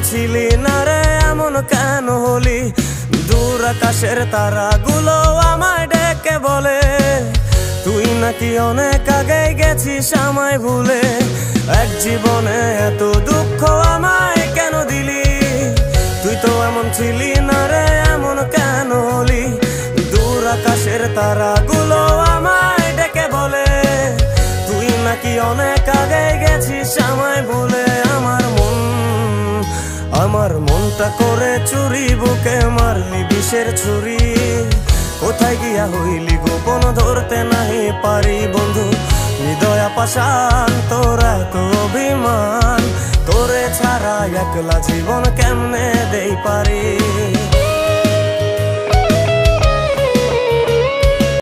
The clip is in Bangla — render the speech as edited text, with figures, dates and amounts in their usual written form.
ছিলি না রে এমন কেন হলি? দূর আকাশের তারাগুলো আমায় ডেকে বলে তুই নাকি অনেক আগে গেছিস আমায় ভুলে। এক জীবনে এত দুঃখ আমায় কেন দিলি? তুই তো এমন ছিলি না রে এমন কেন হলি? দূর আকাশের তারাগুলো আমায় ডেকে বলে তুই নাকি অনেক আগে গেছিস আমায় ভুলে। আমার মনটা করে চুরি, বুকে মারলি বিষের ছুরি। কোথায় গিয়া হইলি গোপন ধরতে নাহি পারি বন্ধু। হৃদয় পাষাণ তোর এত অভিমান, তোরে ছাড়া একলা জীবন কেমনে দেই পারি।